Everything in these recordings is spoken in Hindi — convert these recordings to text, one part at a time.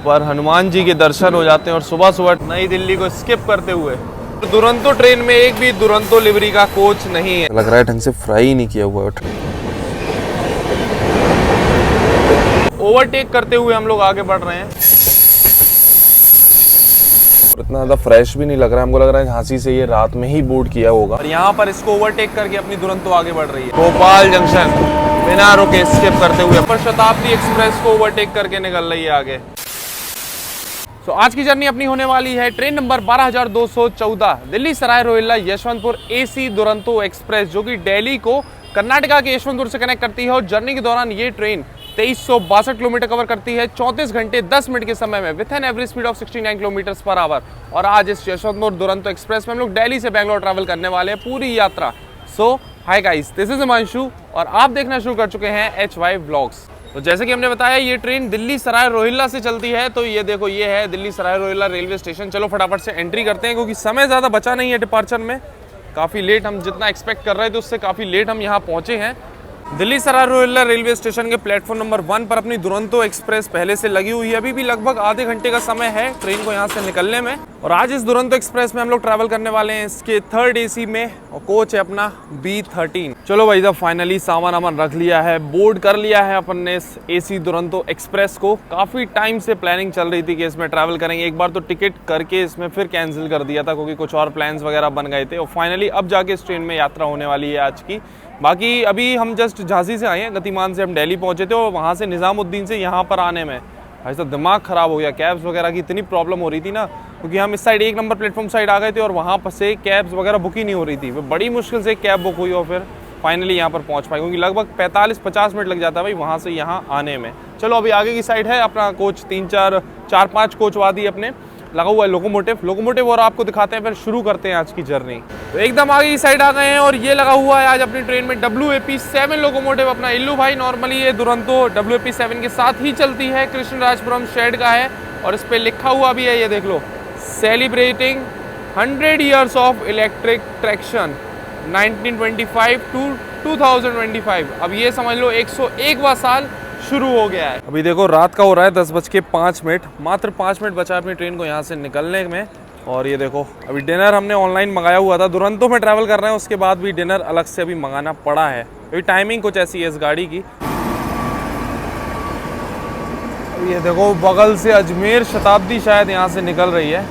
पर हनुमान जी के दर्शन हो जाते हैं और सुबह सुबह नई दिल्ली को स्किप करते हुए दुरंतो ट्रेन में एक भी दुरंतो लिवरी का कोच नहीं है। लग रहा है ढंग से फ्राई ही नहीं किया हुआ है। ओवरटेक करते हुए हम लोग आगे बढ़ रहे हैं। इतना ज़्यादा फ्रेश भी नहीं लग रहा है, हमको लग रहा है झांसी से ये रात में ही बोर्ड किया होगा। और यहाँ पर इसको ओवरटेक करके अपनी दुरंतो आगे बढ़ रही है। भोपाल जंक्शन बिना रुके स्किप करते हुए पर शताब्दी एक्सप्रेस को ओवरटेक करके निकल रही है आगे। तो आज की जर्नी अपनी होने वाली है train number 12214 Delhi Sarai Rohilla Yesvantpur AC Duronto express, जो कि दिल्ली को कर्नाटका के यशवंतपुर से कनेक्ट करती है। और जर्नी के दौरान ये ट्रेन 2362 किलोमीटर कवर करती है 34 घंटे 10 मिनट के समय में with an average speed of 69 kilometre per hour. और आज इस यशवंतपुर दुरंतो एक्सप्रेस में हम लोग दिल्ली से बैंगलोर ट्रैवल करने वाले हैं पूरी यात्रा। So hi guys, this is Himanshu और आप देखना शुरू कर चुके हैं HY व्लॉग्स। तो जैसे कि हमने बताया ये ट्रेन दिल्ली सराय रोहिल्ला से चलती है। तो ये देखो, ये है दिल्ली सराय रोहिल्ला रेलवे स्टेशन। चलो फटाफट से एंट्री करते हैं क्योंकि समय ज़्यादा बचा नहीं है डिपार्चर में। काफ़ी लेट, हम जितना एक्सपेक्ट कर रहे थे उससे काफ़ी लेट हम यहाँ पहुँचे हैं। दिल्ली सराय रोहिल्ला रेलवे स्टेशन के प्लेटफॉर्म नंबर 1 पर अपनी दुरंतो एक्सप्रेस पहले से लगी हुई है। अभी भी लगभग आधे घंटे का समय है ट्रेन को यहाँ से निकलने में। और आज इस दुरंतो एक्सप्रेस में हम लोग ट्रैवल करने वाले हैं इसके 3rd AC में और कोच है अपना B13। चलो भाई, जब फाइनली सामान वामान रख लिया है, बोर्ड कर लिया है अपन ने इस AC दुरंतो एक्सप्रेस को। काफ़ी टाइम से प्लानिंग चल रही थी कि इसमें ट्रैवल करेंगे। एक बार तो टिकट करके इसमें फिर कैंसिल कर दिया था क्योंकि कुछ और प्लान्स वगैरह बन गए थे। और फाइनली अब जाके इस ट्रेन में यात्रा होने वाली है आज की। बाकी अभी हम जस्ट झांसी से आए हैं, गतिमान से हम दिल्ली पहुंचे थे और वहां से निजामुद्दीन से यहाँ पर आने में भाई साहब दिमाग ख़राब हो गया। कैब्स वगैरह की इतनी प्रॉब्लम हो रही थी ना, क्योंकि हम इस साइड 1 नंबर प्लेटफॉर्म साइड आ गए थे और वहाँ पर से कैब्स वगैरह बुक ही नहीं हो रही थी। वो बड़ी मुश्किल से कैब बुक हुई और फिर फाइनली यहाँ पर पहुँच पाए, क्योंकि लगभग 45-50 मिनट लग जाता है भाई वहाँ से यहाँ आने में। चलो अभी आगे की साइड है अपना कोच, 4-5 कोच वादी अपने लगा हुआ है लोकोमोटिव और आपको दिखाते हैं, फिर शुरू करते हैं आज की जर्नी। तो एकदम आगे की साइड आ गए हैं और ये लगा हुआ है आज अपनी ट्रेन में WAP7 लोकोमोटिव अपना इल्लू भाई। नॉर्मली ये दुरंतो WAP7 के साथ ही चलती है, कृष्णराजपुरम शेड का है और इस पे लिखा हुआ भी है, ये देख लो, celebrating 100 years of electric traction 1925 to 2025। अब ये समझ लो 101वां साल शुरू हो गया है। अभी देखो रात का हो रहा है 10:05, मात्र 5 मिनट बचा अपनी ट्रेन को यहाँ से निकलने में। और ये देखो अभी डिनर हमने ऑनलाइन मंगाया हुआ था, दुरंतो में ट्रैवल कर रहे हैं उसके बाद भी डिनर अलग से अभी मंगाना पड़ा है। अभी टाइमिंग कुछ ऐसी है इस गाड़ी की। ये देखो बगल से अजमेर शताब्दी शायद यहाँ से निकल रही है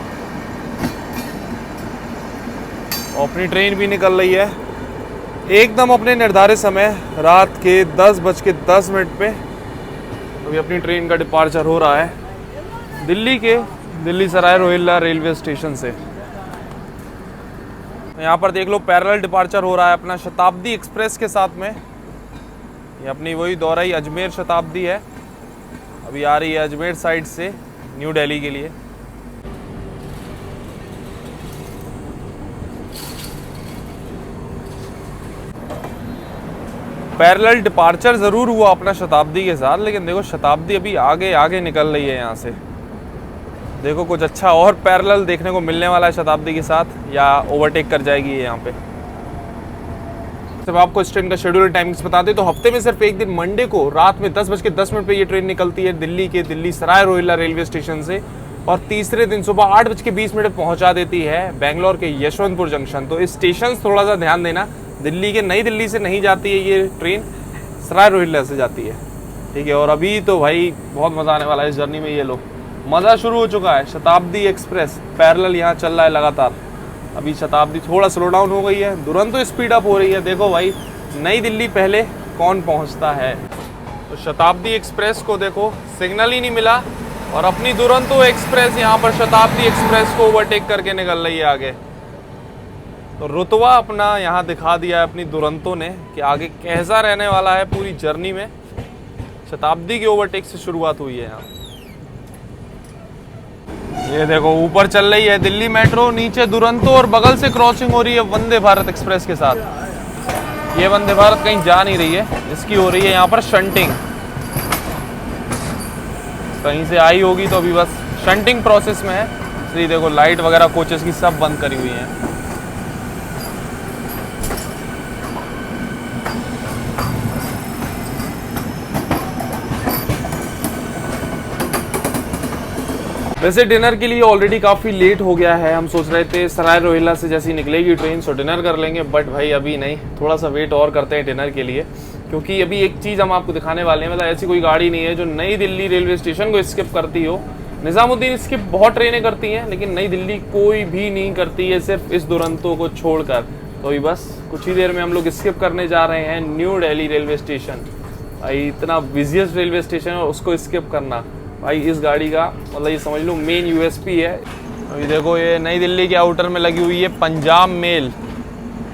और अपनी ट्रेन भी निकल रही है एकदम अपने निर्धारित समय रात के 10:10 पे। अभी अपनी ट्रेन का डिपार्चर हो रहा है दिल्ली सराय रोहिल्ला रेलवे स्टेशन से। यहाँ पर देख लो पैरेलल डिपार्चर हो रहा है अपना शताब्दी एक्सप्रेस के साथ में। ये अपनी वही दोहराई अजमेर शताब्दी है, अभी आ रही है अजमेर साइड से न्यू दिल्ली के लिए। पैरेलल डिपार्चर ज़रूर हुआ अपना शताब्दी के साथ, लेकिन देखो शताब्दी अभी आगे निकल रही है यहाँ से। देखो कुछ अच्छा और पैरेलल देखने को मिलने वाला है शताब्दी के साथ, या ओवरटेक कर जाएगी ये यहाँ पे। जब आपको इस ट्रेन का शेड्यूल टाइमिंग्स बता दें तो हफ्ते में सिर्फ एक दिन मंडे को रात में 10:10 पे ये ट्रेन निकलती है दिल्ली सराय रोहिल्ला रेलवे स्टेशन से और तीसरे दिन सुबह 8:20 पहुँचा देती है बेंगलोर के यशवंतपुर जंक्शन। तो इस स्टेशन थोड़ा सा ध्यान देना, दिल्ली के नई दिल्ली से नहीं जाती है ये ट्रेन, सराय रोहिल्ला से जाती है, ठीक है। और अभी तो भाई बहुत मज़ा आने वाला है इस जर्नी में। ये लो मज़ा शुरू हो चुका है, शताब्दी एक्सप्रेस पैरेलल यहाँ चल रहा है लगातार। अभी शताब्दी थोड़ा स्लो डाउन हो गई है, दुरंतो स्पीड अप हो रही है। देखो भाई नई दिल्ली पहले कौन पहुँचता है। तो शताब्दी एक्सप्रेस को देखो सिग्नल ही नहीं मिला और अपनी दुरंतो एक्सप्रेस यहाँ पर शताब्दी एक्सप्रेस को ओवरटेक करके निकल रही है आगे। तो रुतबा अपना यहाँ दिखा दिया है अपनी दुरंतो ने कि आगे कैसा रहने वाला है पूरी जर्नी में। शताब्दी के ओवरटेक से शुरुआत हुई है यहाँ। ये देखो ऊपर चल रही है दिल्ली मेट्रो, नीचे दुरंतो और बगल से क्रॉसिंग हो रही है वंदे भारत एक्सप्रेस के साथ। ये वंदे भारत कहीं जा नहीं रही है, इसकी हो रही है यहाँ पर शंटिंग। कहीं से आई होगी तो अभी बस शंटिंग प्रोसेस में है। इसलिए देखो लाइट वगैरह कोचेस की सब बंद करी हुई हैं। वैसे डिनर के लिए ऑलरेडी काफ़ी लेट हो गया है। हम सोच रहे थे सराय रोहिल्ला से जैसी निकलेगी ट्रेन सो डिनर कर लेंगे, बट भाई अभी नहीं, थोड़ा सा वेट और करते हैं डिनर के लिए, क्योंकि अभी एक चीज़ हम आपको दिखाने वाले हैं। मतलब ऐसी कोई गाड़ी नहीं है जो नई दिल्ली रेलवे स्टेशन को स्किप करती हो। निज़ामुद्दीन स्किप बहुत ट्रेनें करती हैं, लेकिन नई दिल्ली कोई भी नहीं करती है, सिर्फ इस दुरंतो को छोड़कर। तो अभी बस कुछ ही देर में हम लोग स्किप करने जा रहे हैं न्यू दिल्ली रेलवे स्टेशन। भाई इतना बिजिएस्ट रेलवे स्टेशन है, उसको स्किप करना भाई इस गाड़ी का मतलब ये समझ लो मेन यूएसपी है। अभी देखो ये नई दिल्ली के आउटर में लगी हुई है पंजाब मेल।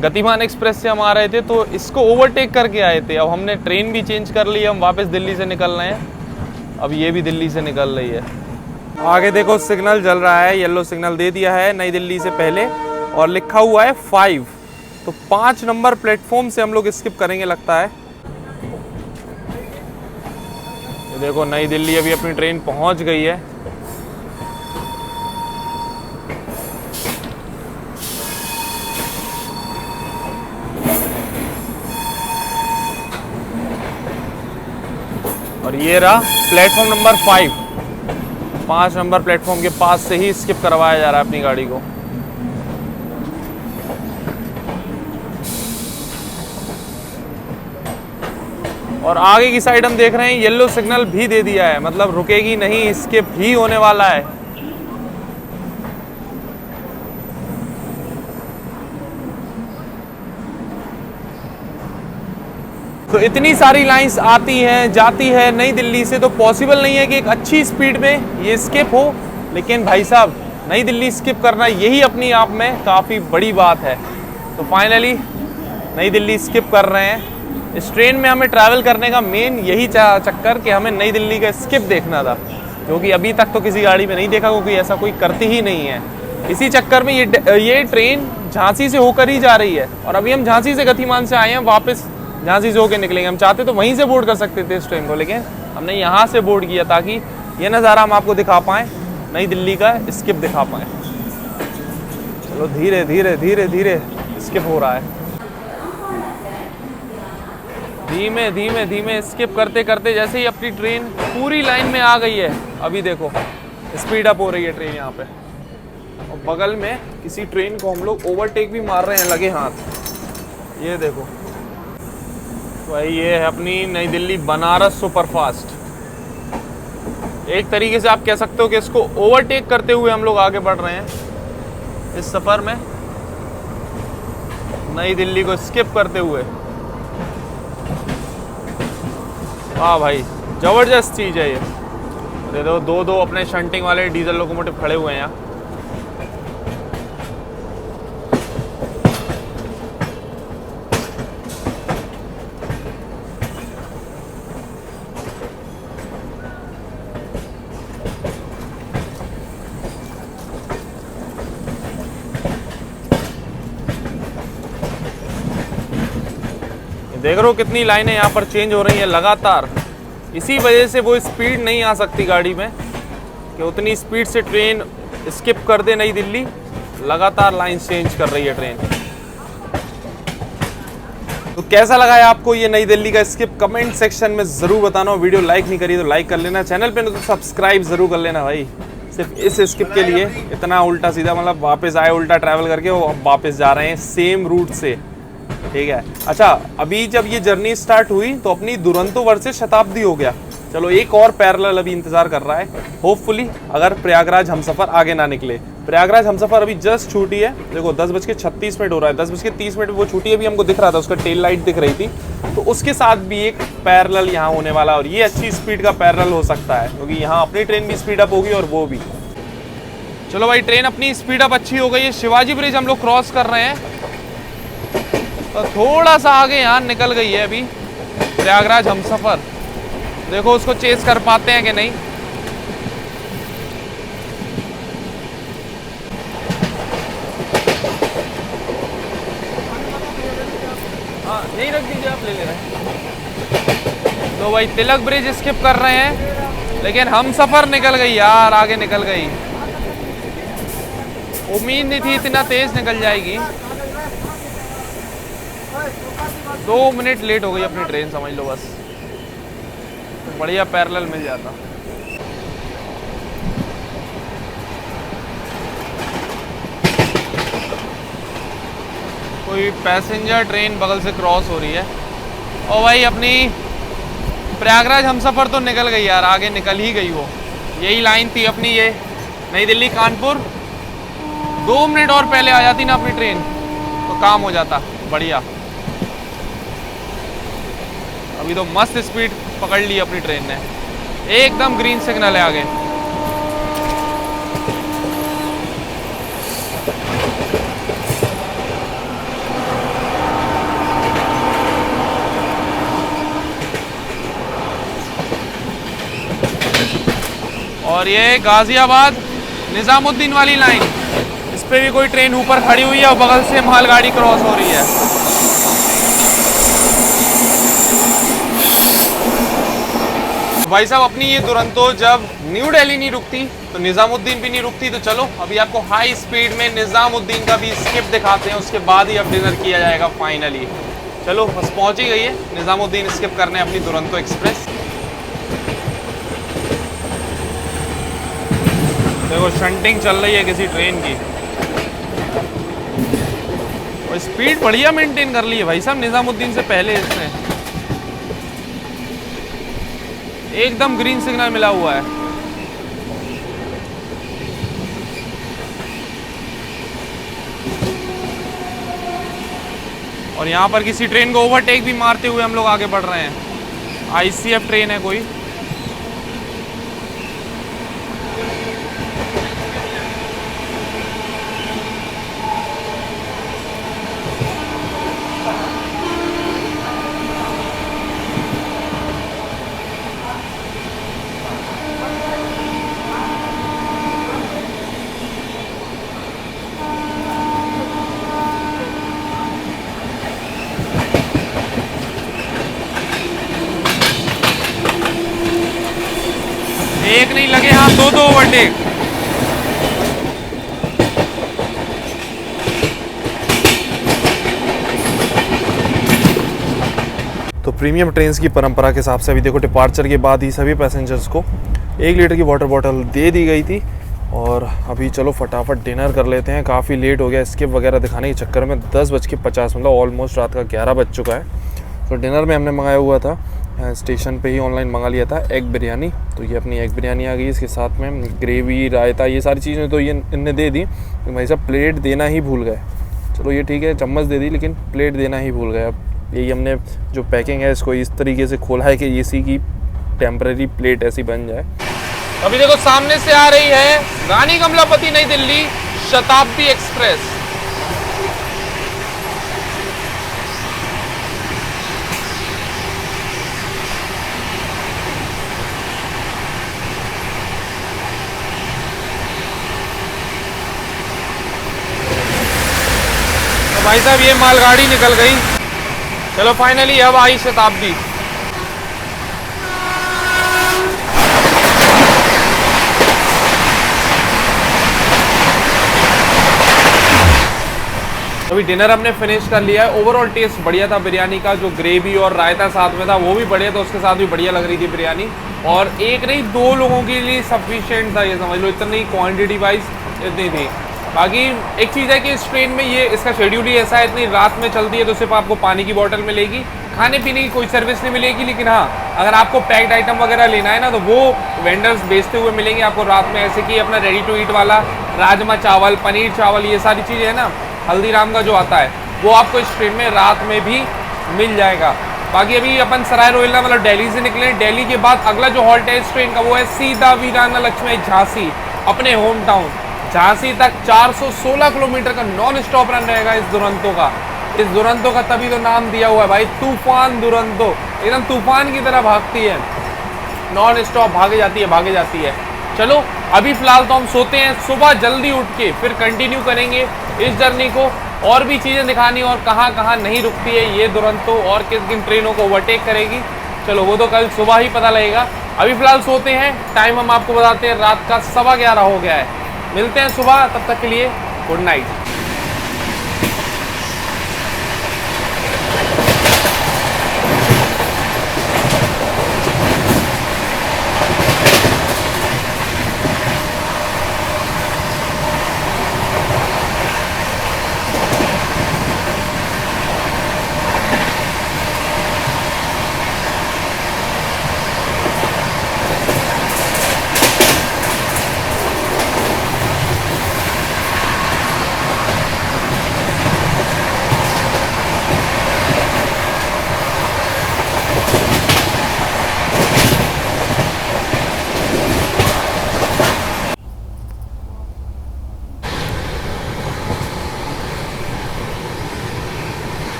गतिमान एक्सप्रेस से हम आ रहे थे तो इसको ओवरटेक करके आए थे। अब हमने ट्रेन भी चेंज कर ली, हम वापस दिल्ली से निकल रहे हैं। अब ये भी दिल्ली से निकल रही है। आगे देखो सिग्नल जल रहा है, येलो सिग्नल दे दिया है नई दिल्ली से पहले और लिखा हुआ है 5। तो 5 नंबर प्लेटफॉर्म से हम लोग स्किप करेंगे लगता है। ये देखो नई दिल्ली अभी अपनी ट्रेन पहुंच गई है। और ये रहा प्लेटफॉर्म नंबर 5 नंबर प्लेटफॉर्म के पास से ही स्किप करवाया जा रहा है अपनी गाड़ी को। और आगे की साइड हम देख रहे हैं येलो सिग्नल भी दे दिया है, मतलब रुकेगी नहीं, स्किप ही होने वाला है। तो इतनी सारी लाइंस आती हैं जाती है नई दिल्ली से, तो पॉसिबल नहीं है कि एक अच्छी स्पीड में ये स्किप हो। लेकिन भाई साहब नई दिल्ली स्किप करना यही अपनी आप में काफ़ी बड़ी बात है। तो फाइनली नई दिल्ली स्किप कर रहे हैं। इस ट्रेन में हमें ट्रैवल करने का मेन यही चक्कर कि हमें नई दिल्ली का स्किप देखना था, क्योंकि अभी तक तो किसी गाड़ी में नहीं देखा, क्योंकि ऐसा कोई करती ही नहीं है। इसी चक्कर में ये ट्रेन झांसी से होकर ही जा रही है और अभी हम झांसी से गतिमान से आए हैं, वापस झांसी से होकर निकलेंगे। हम चाहते तो वहीं से बोर्ड कर सकते थे इस ट्रेन को, लेकिन हमने यहाँ से बोर्ड किया ताकि ये नज़ारा हम आपको दिखा पाएँ, नई दिल्ली का स्किप दिखा पाएँ। चलो धीरे धीरे धीरे धीरे स्किप हो रहा है, धीमे धीमे धीमे स्किप करते करते जैसे ही अपनी ट्रेन पूरी लाइन में आ गई है। अभी देखो स्पीड अप हो रही है ट्रेन यहाँ पे, और बगल में किसी ट्रेन को हम लोग ओवरटेक भी मार रहे हैं लगे हाथ। ये देखो तो भाई ये है अपनी नई दिल्ली बनारस सुपरफास्ट। एक तरीके से आप कह सकते हो कि इसको ओवरटेक करते हुए हम लोग आगे बढ़ रहे हैं इस सफ़र में, नई दिल्ली को स्किप करते हुए। हाँ भाई ज़बरदस्त चीज़ है ये। दे दो दो अपने शंटिंग वाले डीजल लोकोमोटिव खड़े हुए हैं यहाँ। देख रहे हो कितनी लाइनें यहाँ पर चेंज हो रही हैं लगातार। इसी वजह से वो स्पीड नहीं आ सकती गाड़ी में कि उतनी स्पीड से ट्रेन स्किप कर दे नई दिल्ली। लगातार लाइन चेंज कर रही है ट्रेन। तो कैसा लगा है आपको ये नई दिल्ली का स्किप, कमेंट सेक्शन में ज़रूर बताना। वीडियो लाइक नहीं करी तो लाइक कर लेना, चैनल पे तो सब्सक्राइब ज़रूर कर लेना भाई। सिर्फ इस स्किप के लिए इतना उल्टा सीधा, मतलब वापस आए उल्टा ट्रैवल करके वो अब वापस जा रहे हैं सेम रूट से, ठीक है। अच्छा अभी जब ये जर्नी स्टार्ट हुई तो अपनी दुरंतो वर्सेस शताब्दी हो गया। चलो एक और पैरेलल अभी इंतजार कर रहा है, होपफुली अगर प्रयागराज हमसफर आगे ना निकले। प्रयागराज हमसफर अभी जस्ट छूटी है, देखो 10:36 हो रहा है, 10:30 वो छूटी है। अभी हमको दिख रहा था उसका टेल लाइट दिख रही थी, तो उसके साथ भी एक पैरेलल यहाँ होने वाला है और ये अच्छी स्पीड का पैरेलल हो सकता है, क्योंकि यहाँ अपनी ट्रेन भी स्पीड अप होगी और वो भी। चलो भाई ट्रेन अपनी स्पीड अप अच्छी हो गई है। शिवाजी ब्रिज हम लोग क्रॉस कर रहे हैं, तो थोड़ा सा आगे यहाँ निकल गई है अभी प्रयागराज हमसफर। देखो उसको चेस कर पाते हैं कि नहीं। हाँ यही रख दीजिए, आप ले ले रहे हैं। तो भाई तिलक ब्रिज स्किप कर रहे हैं, लेकिन हमसफर निकल गई यार, आगे निकल गई। उम्मीद नहीं थी इतना तेज निकल जाएगी। 2 मिनट लेट हो गई अपनी ट्रेन, समझ लो बस, बढ़िया पैरेलल मिल जाता। कोई पैसेंजर ट्रेन बगल से क्रॉस हो रही है। और भाई अपनी प्रयागराज हमसफ़र तो निकल गई यार, आगे निकल ही गई वो। यही लाइन थी अपनी, ये नई दिल्ली कानपुर। 2 मिनट और पहले आ जाती ना अपनी ट्रेन तो काम हो जाता बढ़िया। अभी तो मस्त स्पीड पकड़ ली अपनी ट्रेन ने, एकदम ग्रीन सिग्नल है आगे। और ये गाजियाबाद निजामुद्दीन वाली लाइन, इस पे भी कोई ट्रेन ऊपर खड़ी हुई है और बगल से मालगाड़ी क्रॉस हो रही है। भाई साहब अपनी ये दुरंतो जब न्यू दिल्ली नहीं रुकती तो निजामुद्दीन भी नहीं रुकती। तो चलो अभी आपको हाई स्पीड में निजामुद्दीन का भी स्किप दिखाते हैं, उसके बाद ही अब डिनर किया जाएगा फाइनली। चलो बस पहुंच ही गई है निजामुद्दीन स्किप करने अपनी दुरंतो एक्सप्रेस। देखो शंटिंग चल रही है किसी ट्रेन की, और स्पीड बढ़िया मेंटेन कर ली है भाई साहब निजामुद्दीन से पहले इसने। एकदम ग्रीन सिग्नल मिला हुआ है। और यहाँ पर किसी ट्रेन को ओवरटेक भी मारते हुए हम लोग आगे बढ़ रहे हैं। आईसीएफ ट्रेन है कोई। एक नहीं लगे हाँ, 2 ओवरटेक। तो प्रीमियम ट्रेन्स की परंपरा के हिसाब से अभी देखो डिपार्चर के बाद ही सभी पैसेंजर्स को 1 लीटर की वाटर बॉटल दे दी गई थी। और अभी चलो फटाफट डिनर कर लेते हैं, काफ़ी लेट हो गया स्किप वगैरह दिखाने के चक्कर में। 10:50 मतलब ऑलमोस्ट रात का 11 बज चुका है। तो डिनर में हमने मंगाया हुआ था, स्टेशन पे ही ऑनलाइन मंगा लिया था, एग बिरयानी। तो ये अपनी एग बिरयानी आ गई, इसके साथ में ग्रेवी, रायता, ये सारी चीज़ें तो ये इनने दे दी। तो भाई साहब प्लेट देना ही भूल गए। चलो ये ठीक है, चम्मच दे दी लेकिन प्लेट देना ही भूल गए। अब यही हमने जो पैकिंग है इसको इस तरीके से खोला है कि इसी की टेम्परेरी प्लेट ऐसी बन जाए। अभी देखो सामने से आ रही है रानी कमलापति नई दिल्ली शताब्दी एक्सप्रेस। तो भाई साहब ये मालगाड़ी निकल गई। चलो फाइनली अब आई शताब्दी। अभी डिनर हमने फिनिश कर लिया है। ओवरऑल टेस्ट बढ़िया था बिरयानी का, जो ग्रेवी और रायता साथ में था वो भी बढ़िया था, उसके साथ भी बढ़िया लग रही थी बिरयानी। और एक नहीं 2 लोगों के लिए सफिशिएंट था, ये समझ लो, इतनी क्वांटिटी वाइज इतनी थी। बाकी एक चीज़ है कि इस ट्रेन में ये इसका शेड्यूल ही ऐसा है, इतनी रात में चलती है तो सिर्फ आपको पानी की बोतल मिलेगी, खाने पीने की कोई सर्विस नहीं मिलेगी। लेकिन हाँ, अगर आपको पैक्ड आइटम वगैरह लेना है ना तो वो वेंडर्स बेचते हुए मिलेंगे आपको रात में, ऐसे कि अपना रेडी टू ईट वाला राजमा चावल, पनीर चावल, ये सारी चीज़ें है ना, हल्दीराम का जो आता है वो आपको इस ट्रेन में रात में भी मिल जाएगा। बाकी अभी अपन सराय रोहिल्ला मतलब दिल्ली से निकले। दिल्ली के बाद अगला जो हॉल्ट है इस ट्रेन का वो है सीधा वीराना लक्ष्मी झांसी, अपने होम टाउन झांसी तक 416 किलोमीटर का नॉन स्टॉप रन रहेगा इस दुरंतो का। इस दुरंतो का तभी तो नाम दिया हुआ है भाई, तूफान दुरंतो। एकदम तूफान की तरह भागती है, नॉन स्टॉप भागे जाती है। चलो अभी फिलहाल तो हम सोते हैं, सुबह जल्दी उठ के फिर कंटिन्यू करेंगे इस जर्नी को। और भी चीज़ें दिखानी और कहाँ कहाँ नहीं रुकती है ये दुरंतो और किन किन ट्रेनों को ओवरटेक करेगी, चलो वो तो कल सुबह ही पता लगेगा। अभी फिलहाल सोते हैं। टाइम हम आपको बताते हैं, रात का 11:15 हो गया है। मिलते हैं सुबह, तब तक के लिए गुड नाइट।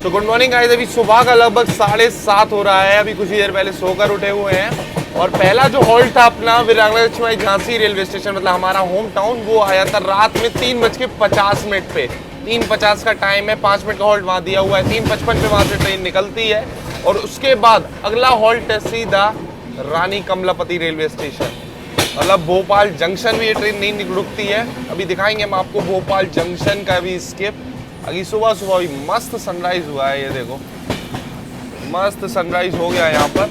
तो गुड मॉर्निंग गाइस, अभी सुबह का लगभग 7:30 हो रहा है। अभी कुछ ही देर पहले सोकर उठे हुए हैं और पहला जो हॉल्ट था अपना वीरांगना लक्ष्मीबाई झांसी रेलवे स्टेशन, मतलब हमारा होम टाउन, वो आया था रात में 3:50 पे। 3:50 का टाइम है, 5 मिनट का हॉल्ट वहाँ दिया हुआ है। 3:55 पे वहाँ से ट्रेन निकलती है और उसके बाद अगला हॉल्ट है सीधा रानी कमलापति रेलवे स्टेशन, मतलब भोपाल जंक्शन भी ये ट्रेन नहीं रुकती है। अभी दिखाएंगे हम आपको भोपाल जंक्शन का भी स्किप। अभी सुबह सुबह भी मस्त सनराइज हुआ है, ये देखो मस्त सनराइज हो गया है यहाँ पर।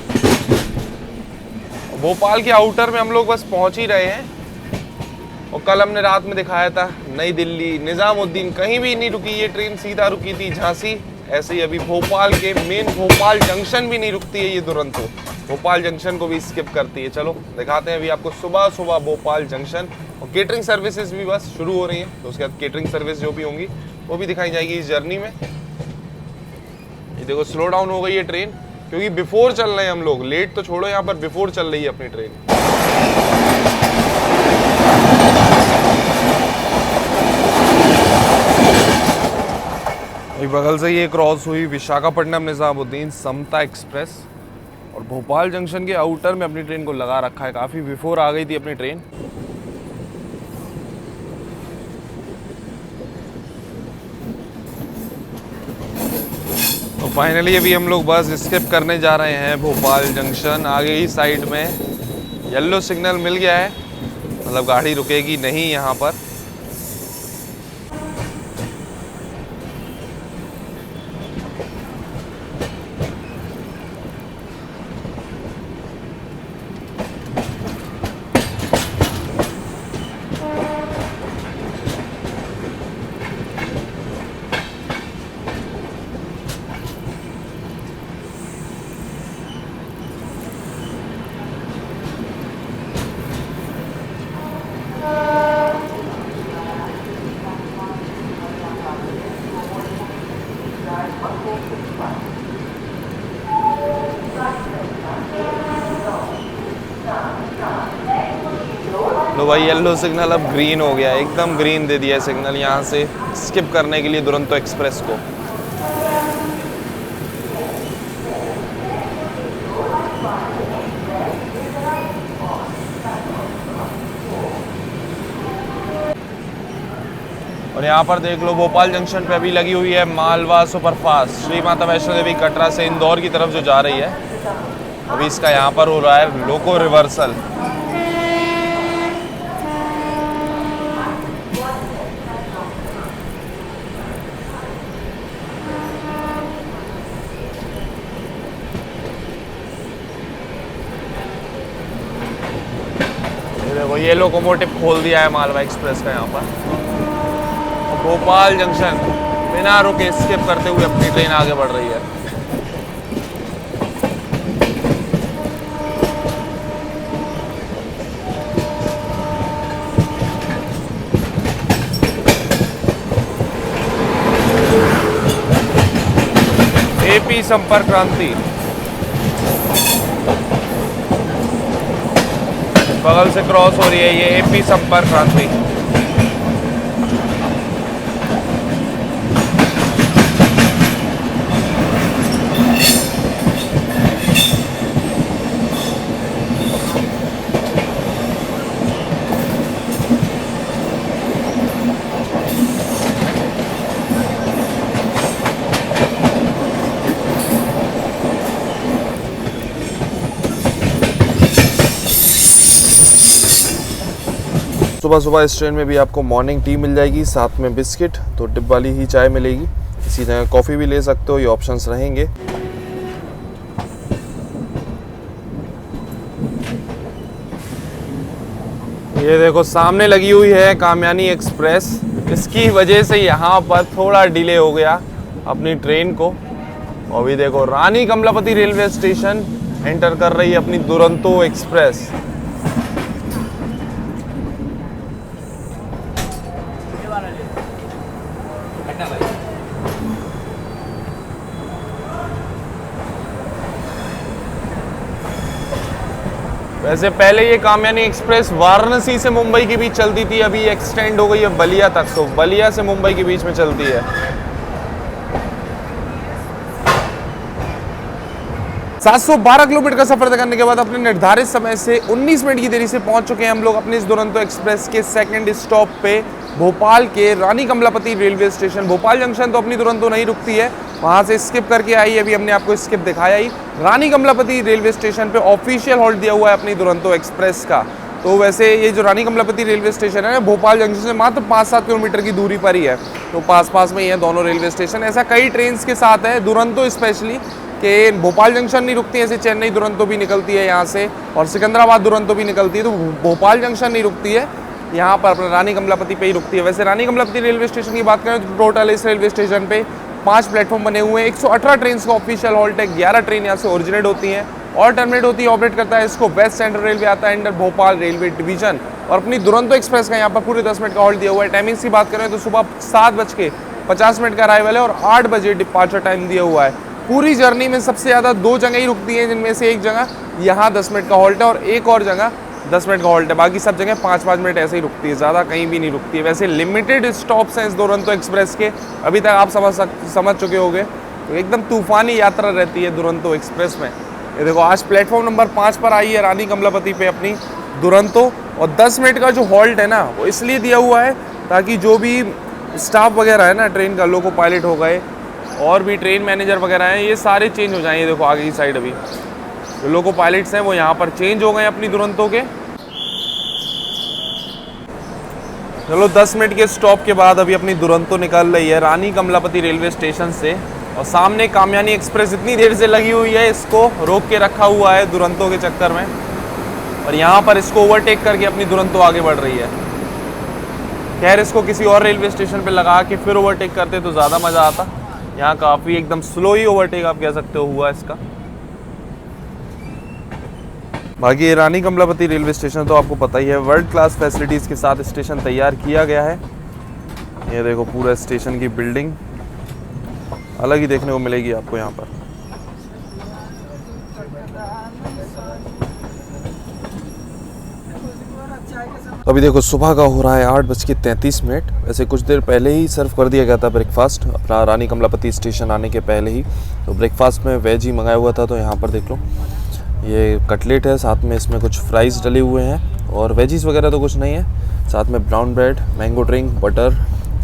भोपाल के आउटर में हम लोग बस पहुंच ही रहे हैं और कल हमने रात में दिखाया था नई दिल्ली, निजामुद्दीन, कहीं भी नहीं रुकी ये ट्रेन, सीधा रुकी थी झांसी। ऐसे ही अभी भोपाल के मेन भोपाल जंक्शन भी नहीं रुकती है ये दुरंतो, भोपाल जंक्शन को भी स्किप करती है। चलो दिखाते हैं अभी आपको सुबह सुबह भोपाल जंक्शन। और केटरिंग सर्विसेज भी बस शुरू हो रही हैं, तो उसके बाद केटरिंग सर्विस जो भी होंगी वो भी दिखाई जाएगी इस जर्नी में। ये देखो स्लो डाउन हो गई है ट्रेन, क्योंकि बिफोर चल रहे हैं हम लोग, लेट तो छोड़ो, यहाँ पर बिफोर चल रही है अपनी ट्रेन। बगल से ये क्रॉस हुई विशाखापट्टनम निजामुद्दीन समता एक्सप्रेस और भोपाल जंक्शन के आउटर में अपनी ट्रेन को लगा रखा है। काफ़ी बिफोर आ गई थी अपनी ट्रेन। तो फाइनली अभी हम लोग बस स्किप करने जा रहे हैं भोपाल जंक्शन। आगे ही साइड में येलो सिग्नल मिल गया है, मतलब गाड़ी रुकेगी नहीं यहाँ पर। लो भाई, येलो सिग्नल अब ग्रीन हो गया, एकदम ग्रीन दे दिया है सिग्नल यहाँ से स्किप करने के लिए दुरंतो एक्सप्रेस को। और यहाँ पर देख लो भोपाल जंक्शन पे अभी लगी हुई है मालवा सुपरफास्ट, श्री माता वैष्णो देवी कटरा से इंदौर की तरफ जो जा रही है। अभी इसका यहाँ पर हो रहा है लोको रिवर्सल। ये लोकोमोटिव खोल दिया है मालवा एक्सप्रेस का यहाँ पर। भोपाल जंक्शन बिना रुके स्किप करते हुए अपनी ट्रेन आगे बढ़ रही है। एपी संपर्क क्रांति बगल से क्रॉस हो रही है, ये एपी संपर्क क्रांति। सुबह सुबह इस ट्रेन में भी आपको मॉर्निंग टी मिल जाएगी, साथ में बिस्किट, तो डिप वाली ही चाय मिलेगी। इसी तरह कॉफ़ी भी ले सकते हो, ये ऑप्शंस रहेंगे। ये देखो सामने लगी हुई है कामयानी एक्सप्रेस, इसकी वजह से यहाँ पर थोड़ा डिले हो गया अपनी ट्रेन को। और अभी देखो रानी कमलापति रेलवे स्टेशन एंटर कर रही है अपनी दुरंतो एक्सप्रेस। वैसे पहले ये कामयानी एक्सप्रेस वाराणसी से मुंबई के बीच चलती थी, अभी एक्सटेंड हो गई है बलिया तक, तो बलिया से मुंबई के बीच में चलती है। 712 किलोमीटर का सफर तय करने के बाद अपने निर्धारित समय से 19 मिनट की देरी से पहुंच चुके हैं हम लोग अपने इस दुरंतो एक्सप्रेस के सेकंड स्टॉप पे, भोपाल के Rani Kamalapati railway station. Bhopal junction तो अपनी दुरंतो नहीं रुकती है, वहां से स्किप करके आई है, अभी हमने आपको स्किप दिखाया ही। रानी कमलापति रेलवे स्टेशन पे ऑफिशियल हॉल्ट दिया हुआ है अपनी दुरंतो एक्सप्रेस का। तो वैसे ये जो रानी कमलापति रेलवे स्टेशन है भोपाल जंक्शन से मात्र 5-7 किलोमीटर की दूरी पर ही है, तो पास में ही है दोनों रेलवे स्टेशन। ऐसा कई ट्रेन के साथ है, दुरंतो स्पेशली कि भोपाल जंक्शन नहीं रुकती है, ऐसे चेन्नई दुरंतो भी निकलती है यहाँ से और सिकंदराबाद दुरंतो भी निकलती है, तो भोपाल जंक्शन नहीं रुकती है, यहाँ पर अपना रानी कमलापति पे ही रुकती है। वैसे रानी कमलापति रेलवे स्टेशन की बात करें तो टोटल इस रेलवे स्टेशन पे 5 प्लेटफॉर्म बने हुए हैं, 118 ट्रेन का ऑफिशियल हॉल्ट है, 11 ट्रेन यहाँ से ओरिजिनेट होती हैं और टर्मिनेट होती है, ऑपरेट करता है इसको वेस्ट सेंट्रल रेलवे आता है अंडर भोपाल रेलवे डिवीजन। और अपनी दुरंतो एक्सप्रेस का यहाँ पर पूरे 10 मिनट का हॉल्ट दिया हुआ है। टाइमिंग्स की बात करें तो सुबह 7:50 का अराइवल है और 8 बजे डिपार्चर टाइम दिया हुआ है। पूरी जर्नी में सबसे ज़्यादा 2 जगह ही रुकती हैं, जिनमें से एक जगह यहाँ 10 मिनट का हॉल्ट है और एक और जगह 10 मिनट का हॉल्ट है, बाकी सब जगह 5-5 मिनट ऐसे ही रुकती है, ज़्यादा कहीं भी नहीं रुकती है। वैसे लिमिटेड स्टॉप्स हैं इस दुरंतो एक्सप्रेस के, अभी तक आप समझ चुके होंगे, तो एकदम तूफानी यात्रा रहती है दुरंतो एक्सप्रेस में। ये देखो आज प्लेटफॉर्म नंबर 5 पर आई है रानी कमलापति पे अपनी दुरंतो, और 10 मिनट का जो हॉल्ट है ना वो इसलिए दिया हुआ है ताकि जो भी स्टाफ वगैरह है ना ट्रेन का, लोको पायलट हो गए और भी ट्रेन मैनेजर वगैरह हैं, ये सारे चेंज हो जाएंगे। देखो आगे की साइड अभी जो लोको पायलट्स हैं वो यहाँ पर चेंज हो गए अपनी दुरंतो के। चलो 10 मिनट के स्टॉप के बाद अभी अपनी दुरंतो निकल रही है रानी कमलापति रेलवे स्टेशन से, और सामने कामयानी एक्सप्रेस इतनी देर से लगी हुई है, इसको रोक के रखा हुआ है दुरंतो के चक्कर में, और यहाँ पर इसको ओवरटेक करके अपनी दुरंतो आगे बढ़ रही है। खैर इसको किसी और रेलवे स्टेशन पे लगा के फिर ओवरटेक करते तो ज़्यादा मज़ा आता, यहाँ काफ़ी एकदम स्लो ही ओवरटेक आप कह सकते हो हुआ इसका। बाकी ये रानी कमलापति रेलवे स्टेशन तो आपको पता ही है, वर्ल्ड क्लास फैसिलिटीज़ के साथ स्टेशन तैयार किया गया है। ये देखो पूरा स्टेशन की बिल्डिंग अलग ही देखने को मिलेगी आपको यहाँ पर। अभी देखो सुबह का हो रहा है 8:33। वैसे कुछ देर पहले ही सर्व कर दिया गया था ब्रेकफास्ट अपना रानी कमलापति स्टेशन आने के पहले ही, तो ब्रेकफास्ट में वेज ही मंगाया हुआ था। तो यहाँ पर देख लो ये कटलेट है, साथ में इसमें कुछ फ्राइज़ डले हुए हैं और वेजीज वगैरह तो कुछ नहीं है, साथ में brown bread, mango drink, butter,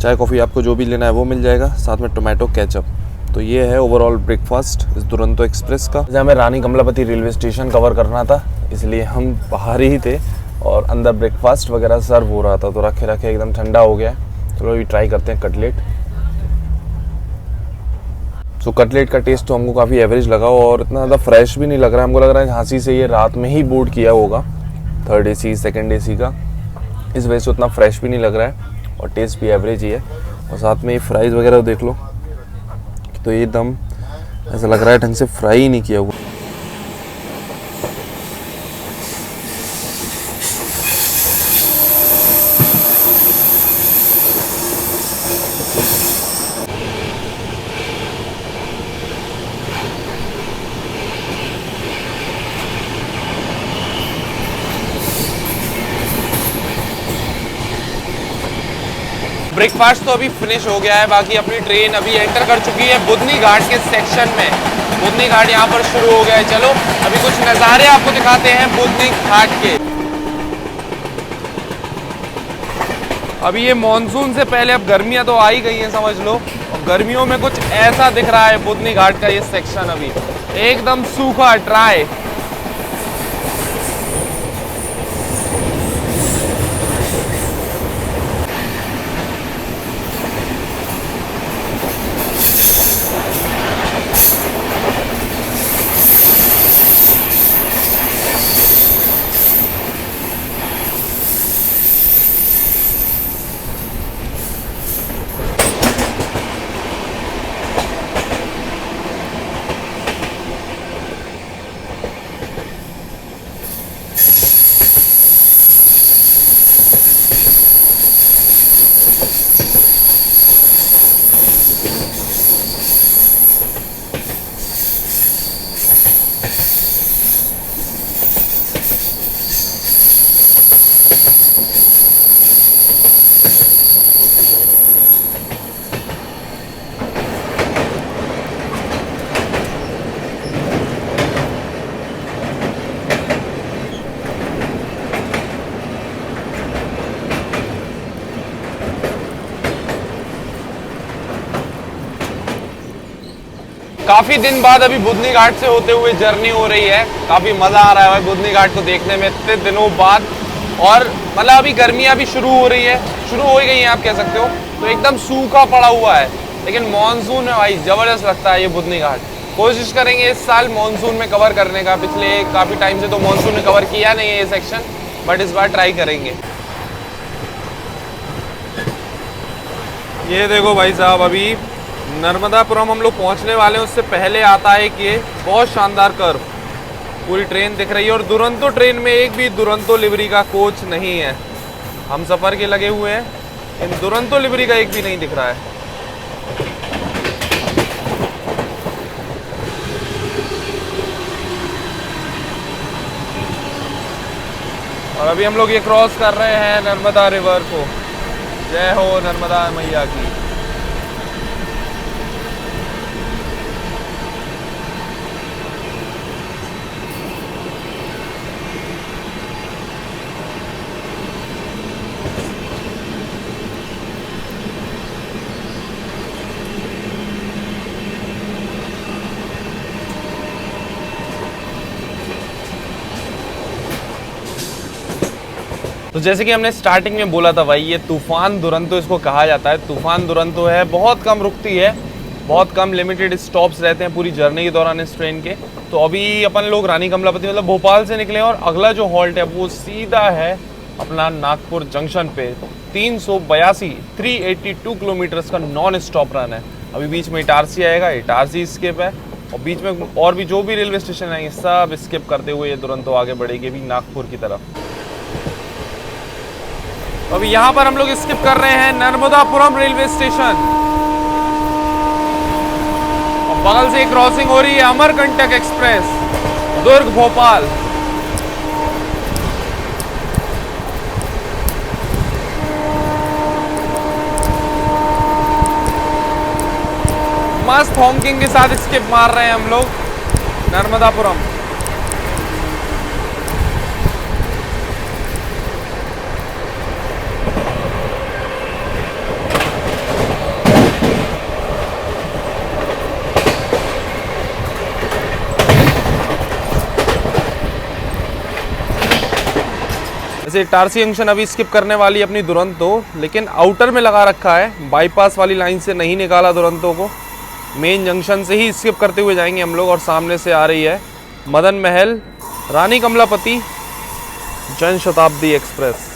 चाय कॉफ़ी आपको जो भी लेना है वो मिल जाएगा, साथ में टोमेटो केचप। तो ये है ओवरऑल ब्रेकफास्ट इस दुरंतो एक्सप्रेस का। जहाँ हमें रानी कमलापति रेलवे स्टेशन कवर करना था इसलिए हम बाहर ही थे और अंदर ब्रेकफास्ट वगैरह सर्व हो रहा था, तो रखे रखे एकदम ठंडा हो गया। चलो अभी ट्राई करते हैं कटलेट। तो कटलेट का टेस्ट तो हमको काफ़ी एवरेज लगा और इतना ज़्यादा फ्रेश भी नहीं लग रहा है। हमको लग रहा है झांसी से ये रात में ही बोर्ड किया होगा, 3rd AC 2nd AC का, इस वजह से उतना फ्रेश भी नहीं लग रहा है और टेस्ट भी एवरेज ही है। और साथ में ये फ्राइज़ वगैरह देख लो, तो ये एकदम ऐसा लग रहा है ढंग से फ्राई ही नहीं किया हुआ। ब्रेकफास्ट तो अभी फिनिश हो गया है, बाकी अपनी ट्रेन अभी एंटर कर चुकी है बुधनी घाट के सेक्शन में। बुधनी घाट यहाँ पर शुरू हो गया है। चलो अभी कुछ नज़ारे आपको दिखाते हैं बुधनी घाट के। अभी ये मॉनसून से पहले अब गर्मियाँ तो आ ही गई हैं समझ लो, और गर्मियों में कुछ ऐसा दिख रहा है बुधनी घाट का ये सेक्शन, अभी एकदम सूखा ड्राई। काफी दिन बाद अभी बुधनी घाट से होते हुए जर्नी हो रही है। काफी मजा आ रहा है भाई बुधनी घाट को देखने में इतने दिनों बाद। और मतलब अभी गर्मियां भी शुरू हो रही है, शुरू हो ही गई हैं आप कह सकते हो। तो एकदम सूखा पड़ा हुआ है, लेकिन मॉनसून है भाई, जबरदस्त लगता है ये बुधनी घाट। कोशिश करेंगे इस साल मॉनसून में कवर करने का। पिछले काफी टाइम से तो मॉनसून में कवर किया नहीं है ये सेक्शन, बट इस बार ट्राई करेंगे। ये देखो भाई साहब, अभी नर्मदापुरम हम लोग पहुंचने वाले हैं। उससे पहले आता है कि ये बहुत शानदार कर्व, पूरी ट्रेन दिख रही है। और दुरंतो ट्रेन में एक भी दुरंतो लिवरी का कोच नहीं है। हम सफ़र के लगे हुए हैं, इन दुरंतो लिवरी का एक भी नहीं दिख रहा है। और अभी हम लोग ये क्रॉस कर रहे हैं नर्मदा रिवर को। जय हो नर्मदा मैया की। तो जैसे कि हमने स्टार्टिंग में बोला था भाई, ये तूफान दुरंतो इसको कहा जाता है। तूफान दुरंतो है, बहुत कम रुकती है, बहुत कम लिमिटेड स्टॉप्स रहते हैं पूरी जर्नी के दौरान इस ट्रेन के। तो अभी अपन लोग रानी कमलापति मतलब भोपाल से निकले और अगला जो हॉल्ट है वो सीधा है अपना नागपुर जंक्शन पे। 382 किलोमीटर्स का नॉन स्टॉप रन है। अभी बीच में इटारसी आएगा, इटारसी स्किप है, और बीच में और भी जो भी रेलवे स्टेशन आएंगे सब स्किप करते हुए ये दुरंतो आगे बढ़ेगी अभी नागपुर की तरफ। अभी यहाँ पर हम लोग स्किप कर रहे हैं नर्मदापुरम रेलवे स्टेशन, और बगल से क्रॉसिंग हो रही है अमरकंटक एक्सप्रेस दुर्ग भोपाल। मस्त हॉकिंग के साथ स्किप मार रहे हैं हम लोग नर्मदापुरम। इटारसी जंक्शन अभी स्किप करने वाली अपनी दुरंतो, लेकिन आउटर में लगा रखा है, बाईपास वाली लाइन से नहीं निकाला दुरंतो को। मेन जंक्शन से ही स्किप करते हुए जाएंगे हम लोग। और सामने से आ रही है मदन महल रानी कमलापति जन शताब्दी एक्सप्रेस।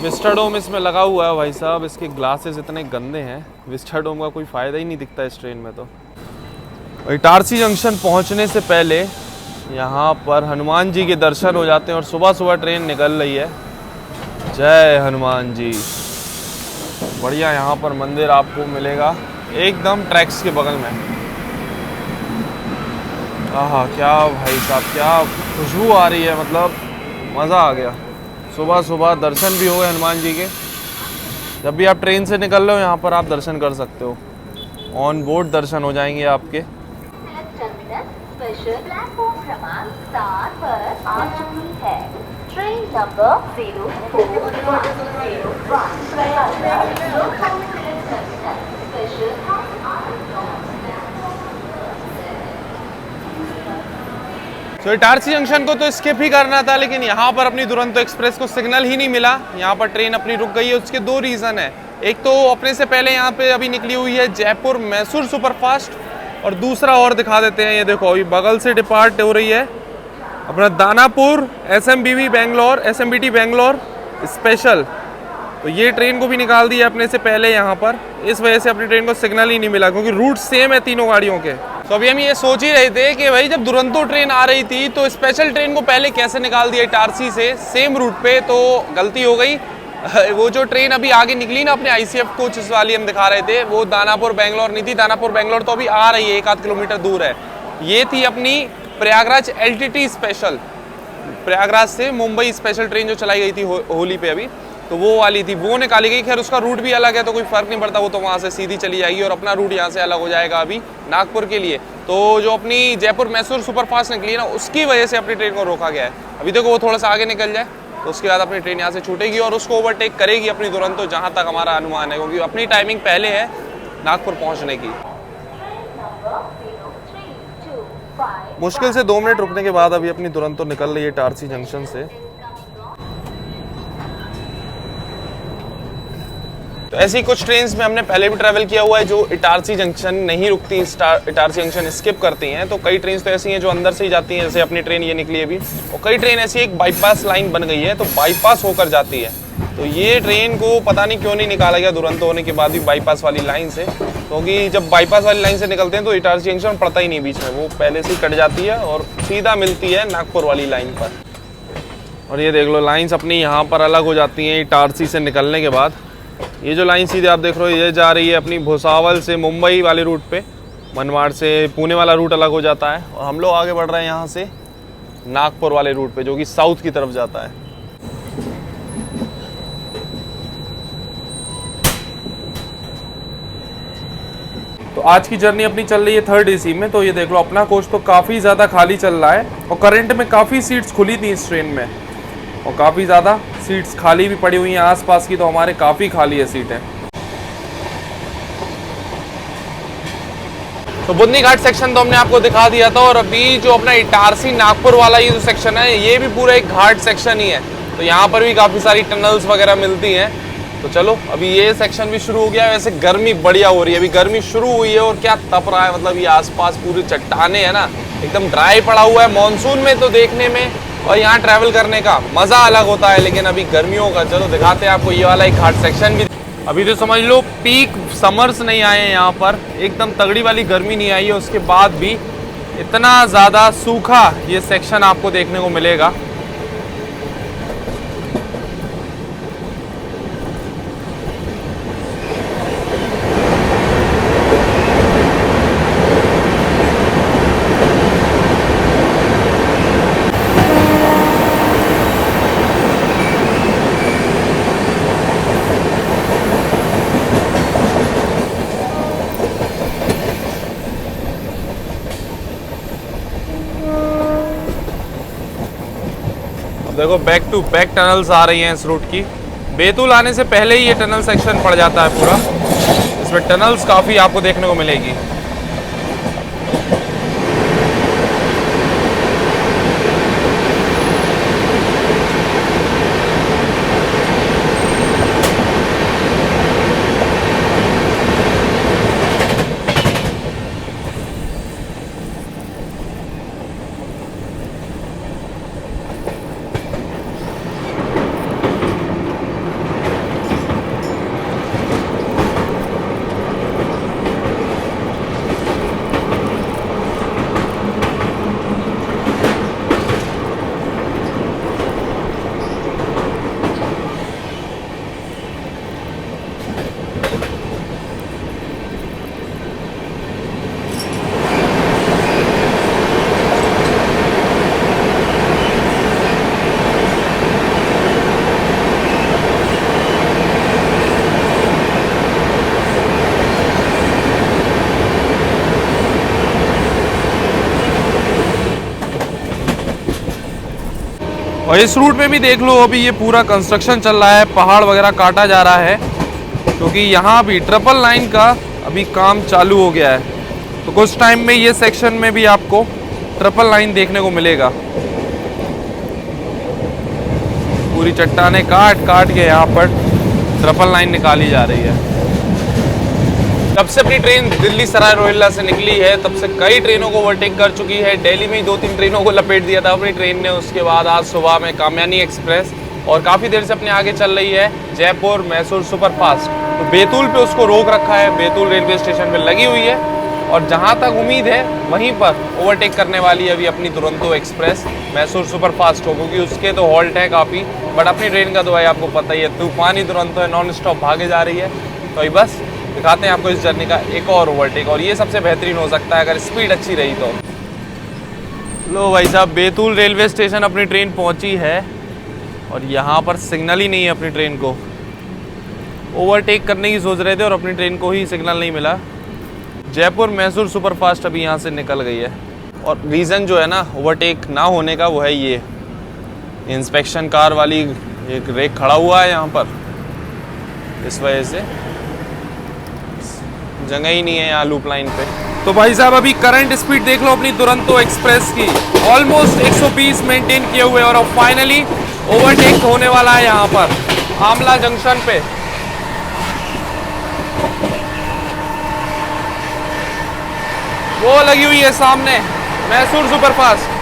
विस्टाडोम इसमें लगा हुआ है भाई साहब, इसके ग्लासेस इतने गंदे हैं, विस्टाडोम का कोई फ़ायदा ही नहीं दिखता इस ट्रेन में। तो इटारसी जंक्शन पहुंचने से पहले यहाँ पर हनुमान जी के दर्शन हो जाते हैं, और सुबह सुबह ट्रेन निकल रही है। जय हनुमान जी। बढ़िया यहाँ पर मंदिर आपको मिलेगा एकदम ट्रैक्स के बगल में। आहा क्या भाई साहब, क्या खुशबू आ रही है, मतलब मज़ा आ गया। सुबह सुबह दर्शन भी हो गए हनुमान जी के। जब भी आप ट्रेन से निकल रहे हो यहाँ पर आप दर्शन कर सकते हो, ऑन बोर्ड दर्शन हो जाएंगे आपके। ट्रेन नंबर 0401 तो इटारसी जंक्शन को तो स्किप ही करना था, लेकिन यहाँ पर अपनी दुरंतो एक्सप्रेस को सिग्नल ही नहीं मिला। यहाँ पर ट्रेन अपनी रुक गई है। उसके दो रीज़न है, एक तो अपने से पहले यहाँ पे अभी निकली हुई है जयपुर मैसूर सुपरफास्ट, और दूसरा और दिखा देते हैं। ये देखो अभी बगल से डिपार्ट हो रही है अपना दानापुर SMBT बेंगलोर स्पेशल। तो ये ट्रेन को भी निकाल दिया अपने से पहले यहाँ पर। इस वजह से अपनी ट्रेन को सिग्नल ही नहीं मिला, क्योंकि रूट सेम है तीनों गाड़ियों के। तो अभी हम ये सोच ही रहे थे कि भाई जब दुरंतो ट्रेन आ रही थी तो स्पेशल ट्रेन को पहले कैसे निकाल दिया इटारसी से सेम रूट पे। तो गलती हो गई। वो जो ट्रेन अभी आगे निकली ना अपने ICF कोचेस वाली हम दिखा रहे थे, वो दानापुर बेंगलोर नहीं थी। दानापुर बेंगलोर तो अभी आ रही है, 1-8 किलोमीटर दूर है। ये थी अपनी प्रयागराज LTT स्पेशल, प्रयागराज से मुंबई स्पेशल ट्रेन जो चलाई गई थी होली पे अभी। तो वो वाली थी, वो निकाली गई। खैर उसका रूट भी अलग है तो कोई फ़र्क नहीं पड़ता, वो तो वहाँ से सीधी चली जाएगी और अपना रूट यहाँ से अलग हो जाएगा अभी नागपुर के लिए। तो जो अपनी जयपुर मैसूर सुपरफास्ट निकली है ना, उसकी वजह से अपनी ट्रेन को रोका गया है। अभी देखो वो थोड़ा सा आगे निकल जाए तो उसके बाद अपनी ट्रेन यहाँ से छूटेगी और उसको ओवरटेक करेगी अपनी दुरंतो, जहाँ तक हमारा अनुमान है, क्योंकि अपनी टाइमिंग पहले है नागपुर पहुँचने की। मुश्किल से 2 मिनट रुकने के बाद अभी अपनी दुरंतो निकल रही है इटारसी जंक्शन से। तो ऐसी कुछ ट्रेन्स में हमने पहले भी ट्रैवल किया हुआ है जो इटारसी जंक्शन नहीं रुकती, इटारसी जंक्शन स्किप करती हैं। तो कई ट्रेन्स तो ऐसी हैं जो अंदर से ही जाती हैं, जैसे अपनी ट्रेन ये निकली है अभी। और कई ट्रेन ऐसी एक बाईपास लाइन बन गई है तो बाईपास होकर जाती है। तो ये ट्रेन को पता नहीं क्यों नहीं निकाला गया दुरंतो होने के बाद भी बाईपास वाली लाइन से, क्योंकि जब बाईपास वाली लाइन से निकलते हैं तो इटारसी जंक्शन पड़ता ही नहीं बीच में, वो पहले से ही कट जाती है और सीधा मिलती है नागपुर वाली लाइन पर। और ये देख लो लाइन्स अपनी यहाँ पर अलग हो जाती हैं इटारसी से निकलने के बाद। ये जो लाइन सीधे आप देख रहे हो ये जा रही है अपनी भुसावल से मुंबई वाले रूट पे, मनमाड़ से पुणे वाला रूट अलग हो जाता है और हम लोग आगे बढ़ रहे हैं यहाँ से नागपुर वाले रूट पे जो कि साउथ की तरफ जाता है। तो आज की जर्नी अपनी चल रही है 3rd AC में। तो ये देख लो अपना कोच तो काफ़ी ज़्यादा खाली चल रहा है और करंट में काफ़ी सीट्स खुली थी इस ट्रेन में और काफ़ी ज़्यादा सीट्स खाली भी पड़ी हुई हैं आसपास की, तो हमारे काफ़ी खाली है सीटें। तो बुंदी घाट सेक्शन तो हमने आपको दिखा दिया था और अभी जो अपना इटारसी नागपुर वाला ये जो सेक्शन है ये भी पूरा एक घाट सेक्शन ही है। तो यहाँ पर भी काफ़ी सारी टनल्स वगैरह मिलती हैं। तो चलो अभी ये सेक्शन भी शुरू हो गया है। वैसे गर्मी बढ़िया हो रही है, अभी गर्मी शुरू हुई है और क्या तप रहा है, मतलब ये आसपास पूरी चट्टाने हैं ना, एकदम ड्राई पड़ा हुआ है। मॉनसून में तो देखने में और यहाँ ट्रैवल करने का मज़ा अलग होता है, लेकिन अभी गर्मियों का चलो दिखाते हैं आपको ये वाला एक घाट सेक्शन भी। अभी तो समझ लो पीक समर्स नहीं आए हैं यहाँ पर, एकदम तगड़ी वाली गर्मी नहीं आई है, उसके बाद भी इतना ज़्यादा सूखा ये सेक्शन आपको देखने को मिलेगा। देखो बैक टू बैक टनल्स आ रही हैं इस रूट की। बैतूल आने से पहले ही ये टनल सेक्शन पड़ जाता है पूरा, इसमें टनल्स काफ़ी आपको देखने को मिलेगी। और इस रूट में भी देख लो अभी ये पूरा कंस्ट्रक्शन चल रहा है, पहाड़ वगैरह काटा जा रहा है, क्योंकि यहाँ भी ट्रिपल लाइन का अभी काम चालू हो गया है। तो कुछ टाइम में ये सेक्शन में भी आपको ट्रिपल लाइन देखने को मिलेगा। पूरी चट्टाने काट काट के यहाँ पर ट्रिपल लाइन निकाली जा रही है। जब से अपनी ट्रेन दिल्ली सराय रोहिल्ला से निकली है तब से कई ट्रेनों को ओवरटेक कर चुकी है। दिल्ली में ही 2-3 ट्रेनों को लपेट दिया था अपनी ट्रेन ने। उसके बाद आज सुबह में कामयानी एक्सप्रेस और काफ़ी देर से अपने आगे चल रही है जयपुर मैसूर सुपरफास्ट। तो बैतूल पे उसको रोक रखा है, बैतूल रेलवे स्टेशन पे लगी हुई है और जहाँ तक उम्मीद है वहीं पर ओवरटेक करने वाली है अभी अपनी दुरंतो एक्सप्रेस मैसूर सुपरफास्ट को, क्योंकि उसके तो हॉल्ट है काफ़ी। बट अपनी ट्रेन का तो भाई आपको पता ही है, तूफानी दुरंतो है, नॉन स्टॉप भागे जा रही है। तो अभी बस दिखाते हैं आपको इस जर्नी का एक और ओवरटेक, और ये सबसे बेहतरीन हो सकता है अगर स्पीड अच्छी रही तो। लो भाई साहब बैतूल रेलवे स्टेशन अपनी ट्रेन पहुंची है और यहाँ पर सिग्नल ही नहीं है अपनी ट्रेन को। ओवरटेक करने की सोच रहे थे और अपनी ट्रेन को ही सिग्नल नहीं मिला। जयपुर मैसूर सुपरफास्ट अभी यहाँ से निकल गई है। और रीज़न जो है ना ओवरटेक ना होने का, वो है ये इंस्पेक्शन कार वाली एक रेक खड़ा हुआ है यहाँ पर, इस वजह से जगह ही नहीं है यहाँ लूप लाइन पे। तो भाई साहब अभी करंट स्पीड देख लो अपनी दुरंतो एक्सप्रेस की, ऑलमोस्ट 120 मेंटेन किए हुए और अब फाइनली ओवरटेक होने वाला है यहाँ पर आमला जंक्शन पे। वो लगी हुई है सामने मैसूर सुपरफास्ट।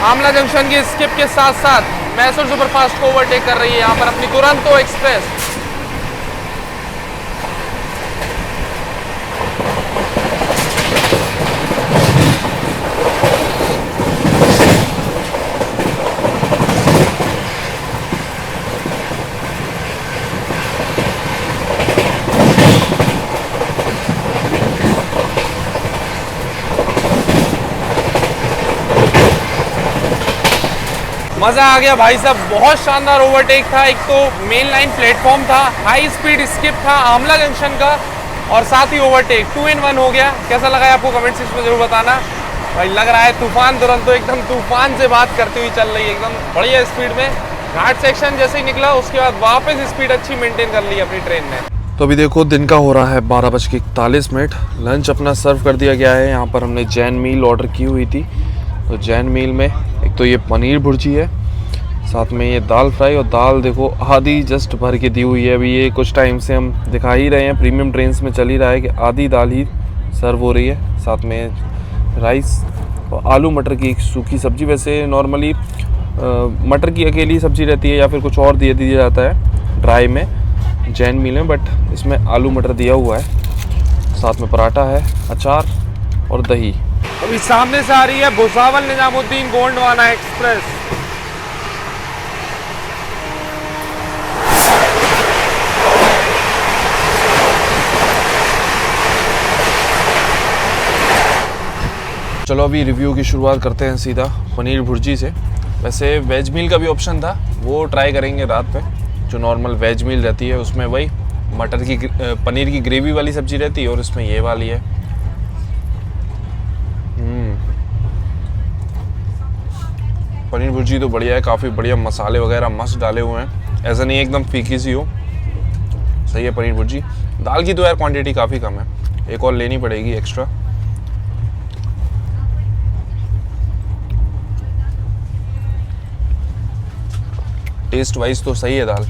आमला जंक्शन के स्किप के साथ साथ मैसूर सुपरफास्ट को ओवरटेक कर रही है यहाँ पर अपनी दुरंतो एक्सप्रेस। मज़ा आ गया भाई साहब, बहुत शानदार ओवरटेक था। एक तो मेन लाइन प्लेटफॉर्म था, हाई स्पीड स्किप था आमला जंक्शन का, और साथ ही ओवरटेक 2 in 1 हो गया। कैसा लगा है आपको कमेंट सेक्शन में जरूर बताना। भाई लग रहा है तूफान दुरंतो एकदम तूफान से बात करती हुई चल रही है, एकदम बढ़िया स्पीड में। घाट सेक्शन जैसे ही निकला उसके बाद वापस स्पीड अच्छी मेंटेन कर ली अपनी ट्रेन ने। तो अभी देखो दिन का हो रहा है 12:41। लंच अपना सर्व कर दिया गया है। यहाँ पर हमने जैन मील ऑर्डर की हुई थी। तो जैन मील में एक तो ये पनीर भुर्जी है, साथ में ये दाल फ्राई, और दाल देखो आधी जस्ट भर के दी हुई है। अभी ये कुछ टाइम से हम दिखा ही रहे हैं, प्रीमियम ट्रेन्स में चल ही रहा है कि आधी दाल ही सर्व हो रही है, साथ में राइस और आलू मटर की एक सूखी सब्जी। वैसे नॉर्मली मटर की अकेली सब्जी रहती है या फिर कुछ और दिया जाता है ड्राई में जैन मील में, बट इसमें आलू मटर दिया हुआ है, साथ में पराठा है, अचार और दही। अभी सामने से आ रही है भुसावल निजामुद्दीन गोंडवाना एक्सप्रेस। चलो अभी रिव्यू की शुरुआत करते हैं सीधा पनीर भुर्जी से। वैसे वेज मील का भी ऑप्शन था, वो ट्राई करेंगे रात पे। जो नॉर्मल वेज मील रहती है उसमें वही मटर की पनीर की ग्रेवी वाली सब्जी रहती है और इसमें ये वाली है। पनीर भुर्जी तो बढ़िया है, काफ़ी बढ़िया मसाले वगैरह मस्त डाले हुए हैं, ऐसा नहीं है एकदम फीकी सी हो। सही है पनीर भुर्जी। दाल की तो यार क्वांटिटी काफ़ी कम है, एक और लेनी पड़ेगी एक्स्ट्रा। टेस्ट वाइज तो सही है दाल।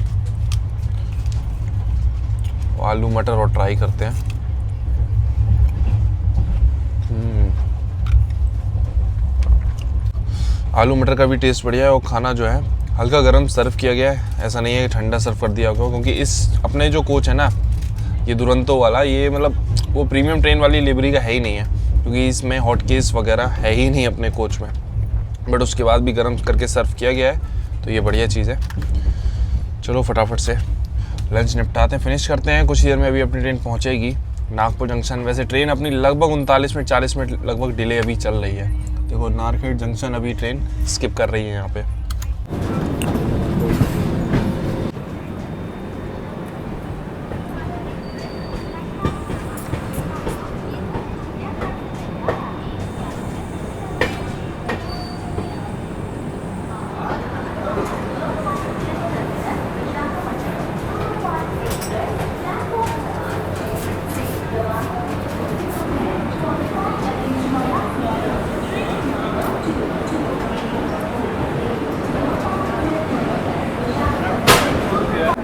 आलू मटर और ट्राई करते हैं। आलू मटर का भी टेस्ट बढ़िया है और खाना जो है हल्का गर्म सर्व किया गया है, ऐसा नहीं है कि ठंडा सर्व कर दिया होगा, क्योंकि इस अपने जो कोच है ना ये दुरंतो वाला, ये मतलब वो प्रीमियम ट्रेन वाली लिबरी का है ही नहीं है, क्योंकि इसमें हॉट केस वगैरह है ही नहीं अपने कोच में, बट उसके बाद भी गर्म करके सर्व किया गया है, तो ये बढ़िया चीज़ है। चलो फटाफट से लंच निपटाते हैं, फिनिश करते हैं। कुछ देर में अभी अपनी ट्रेन पहुंचेगी नागपुर जंक्शन। वैसे ट्रेन अपनी लगभग 39 मिनट 40 मिनट लगभग डिले अभी चल रही है। देखो नारखेड़ जंक्शन अभी ट्रेन स्किप कर रही है यहाँ पे।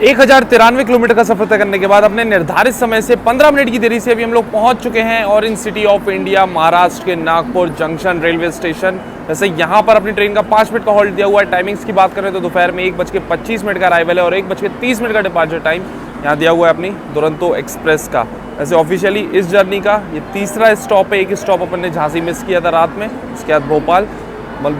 1093 किलोमीटर का सफर तय करने के बाद अपने निर्धारित समय से 15 मिनट की देरी से अभी हम लोग पहुंच चुके हैं orange city of India Maharashtra के नागपुर जंक्शन रेलवे स्टेशन। वैसे यहाँ पर अपनी ट्रेन का 5 मिनट का हॉल्ट दिया हुआ है। टाइमिंग्स की बात करें तो दोपहर में 1:25 का अराइवल है और 1:30 का डिपार्चर टाइम यहाँ दिया हुआ है अपनी दुरंतो एक्सप्रेस का। वैसे ऑफिशियली इस जर्नी का ये तीसरा स्टॉप है। एक स्टॉप अपन ने झांसी मिस किया था रात में, उसके बाद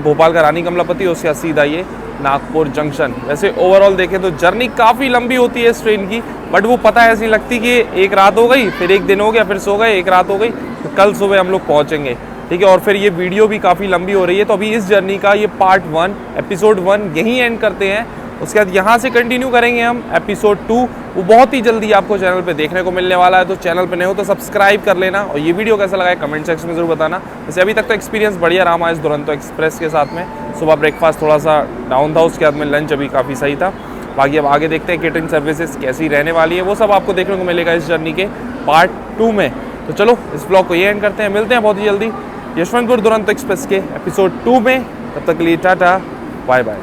भोपाल का रानी कमलापति, उसके बाद सीधा ये नागपुर जंक्शन। वैसे ओवरऑल देखें तो जर्नी काफ़ी लंबी होती है इस ट्रेन की, बट वो पता ऐसी लगती कि एक रात हो गई, फिर एक दिन हो गया, फिर सो गए, एक रात हो गई, फिर कल सुबह हम लोग पहुँचेंगे। ठीक है। और फिर ये वीडियो भी काफ़ी लंबी हो रही है, तो अभी इस जर्नी का ये पार्ट 1 एपिसोड 1 यहीं एंड करते हैं। उसके बाद यहाँ से कंटिन्यू करेंगे हम एपिसोड 2, वो बहुत ही जल्दी आपको चैनल पे देखने को मिलने वाला है। तो चैनल पे नए हो तो सब्सक्राइब कर लेना, और ये वीडियो कैसा लगा है कमेंट सेक्शन में ज़रूर बताना। वैसे अभी तक तो एक्सपीरियंस बढ़िया रहा हमारा इस दुरंतो एक्सप्रेस के साथ में। सुबह ब्रेकफास्ट थोड़ा सा डाउन था, उसके बाद में लंच अभी काफ़ी सही था। बाकी अब आगे देखते हैं केटरिंग सर्विसेज कैसी रहने वाली है, वो सब आपको देखने को मिलेगा इस जर्नी के पार्ट 2 में। तो चलो इस ब्लॉग को ये एंड करते हैं, मिलते हैं बहुत ही जल्दी यशवंतपुर दुरंतो एक्सप्रेस के एपिसोड 2 में। तब तक के लिए टाटा बाय बाय।